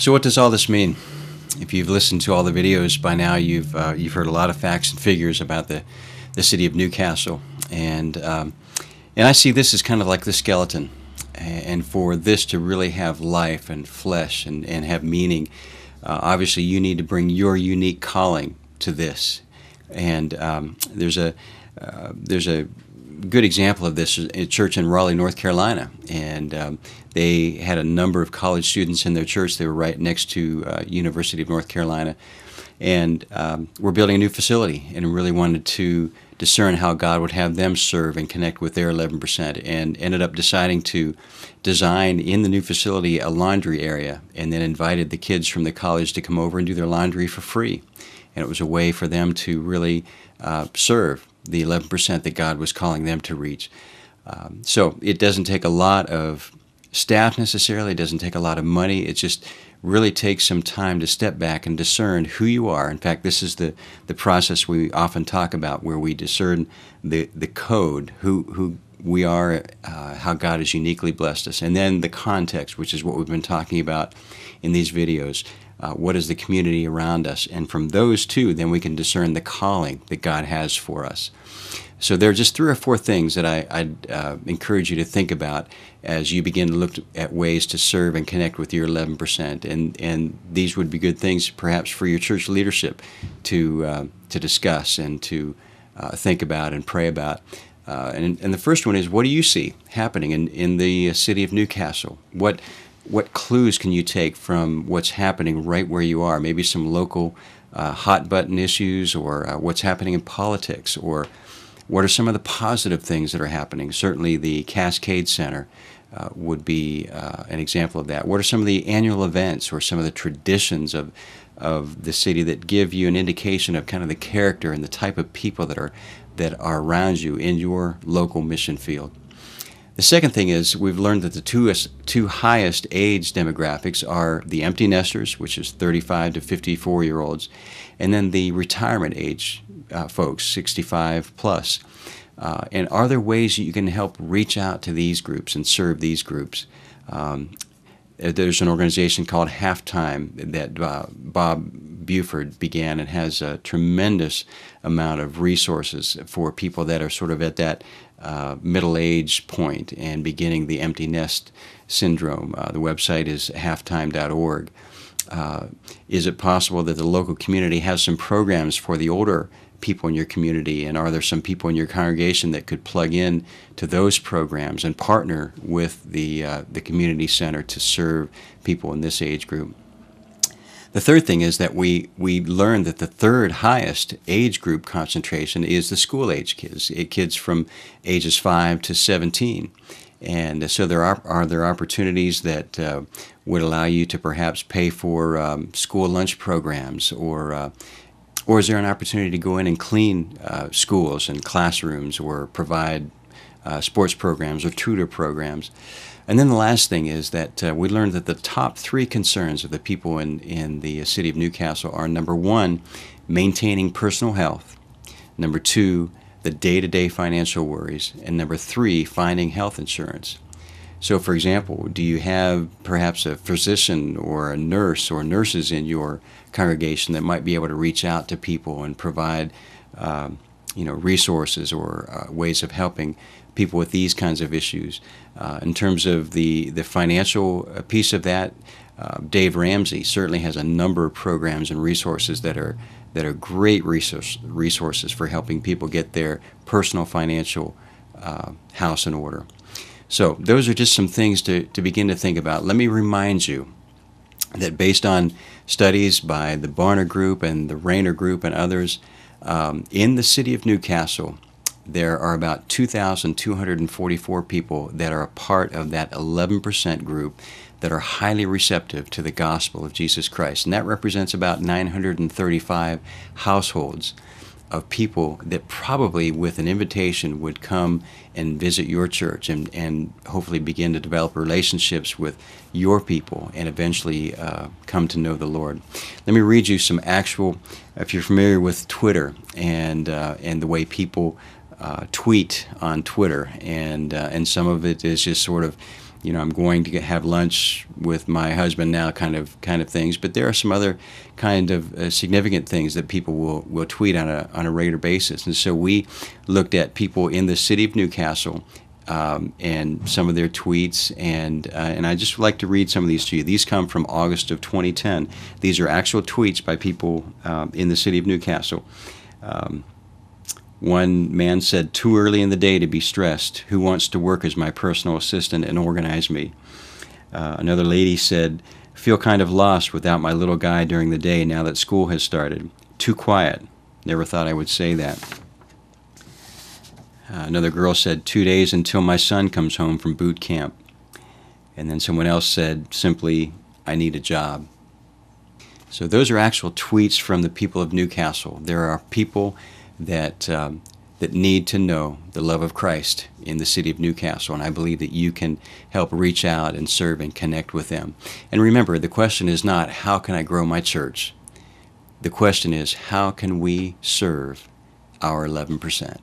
So what does all this mean? If you've listened to all the videos by now, you've heard a lot of facts and figures about the city of Newcastle, and I see this as kind of like the skeleton. And for this to really have life and flesh and have meaning, obviously you need to bring your unique calling to this. And there's a good example of this, a church in Raleigh, North Carolina, and they had a number of college students in their church. They were right next to University of North Carolina, and we're building a new facility, and really wanted to discern how God would have them serve and connect with their 11%, and ended up deciding to design in the new facility a laundry area, and then invited the kids from the college to come over and do their laundry for free. And it was a way for them to really serve the 11% that God was calling them to reach. So it doesn't take a lot of staff necessarily, it doesn't take a lot of money, it just really takes some time to step back and discern who you are. In fact, this is the process we often talk about, where we discern the code, who we are, how God has uniquely blessed us, and then the context, which is what we've been talking about in these videos. What is the community around us? And from those two, then we can discern the calling that God has for us. So there are just 3 or 4 things that I'd encourage you to think about as you begin to look at ways to serve and connect with your 11%. And these would be good things perhaps for your church leadership to discuss and to think about and pray about. And the first one is, what do you see happening in the city of Newcastle? What clues can you take from what's happening right where you are? Maybe some local hot button issues, or what's happening in politics, or what are some of the positive things that are happening? Certainly the Cascade Center would be an example of that. What are some of the annual events or some of the traditions of the city that give you an indication of kind of the character and the type of people that are around you in your local mission field? The second thing is, we've learned that the two highest age demographics are the empty nesters, which is 35 to 54-year-olds, and then the retirement age folks, 65 plus. And are there ways that you can help reach out to these groups and serve these groups? There's an organization called Halftime that Bob Buford began, and has a tremendous amount of resources for people that are sort of at that middle age point and beginning the empty nest syndrome. The website is halftime.org. Is it possible that the local community has some programs for the older people in your community, and are there some people in your congregation that could plug in to those programs and partner with the community center to serve people in this age group? The third thing is that we learned that the third highest age group concentration is the school age kids from ages 5 to 17. And so are there opportunities that would allow you to perhaps pay for school lunch programs, or is there an opportunity to go in and clean schools and classrooms, or provide sports programs or tutor programs? And then the last thing is that we learned that the top 3 concerns of the people in the city of Newcastle are, number 1, maintaining personal health, number 2, the day-to-day financial worries, and number 3, finding health insurance. So, for example, do you have perhaps a physician or a nurse or nurses in your congregation that might be able to reach out to people and provide resources or ways of helping people with these kinds of issues? In terms of the financial piece of that, Dave Ramsey certainly has a number of programs and resources that are great resources for helping people get their personal financial house in order. So those are just some things to begin to think about. Let me remind you that based on studies by the Barna Group and the Rayner Group and others, in the city of Newcastle, there are about 2,244 people that are a part of that 11% group that are highly receptive to the gospel of Jesus Christ. And that represents about 935 households of people that probably, with an invitation, would come and visit your church and hopefully begin to develop relationships with your people and eventually come to know the Lord. Let me read you some actual, if you're familiar with Twitter and the way people tweet on Twitter, and some of it is just sort of I'm going to have lunch with my husband now, kind of things. But there are some other kind of significant things that people will tweet on a regular basis. And so we looked at people in the city of Newcastle and some of their tweets, and I just like to read some of these to you. These come from August of 2010. These are actual tweets by people in the city of Newcastle. One man said, "Too early in the day to be stressed. Who wants to work as my personal assistant and organize me?" Another lady said, "Feel kind of lost without my little guy during the day now that school has started. Too quiet. Never thought I would say that." Another girl said, "2 days until my son comes home from boot camp." And then someone else said simply, "I need a job." So those are actual tweets from the people of Newcastle. There are people that need to know the love of Christ in the city of Newcastle, and I believe that you can help reach out and serve and connect with them. And remember, the question is not, how can I grow my church? The question is, how can we serve our 11%?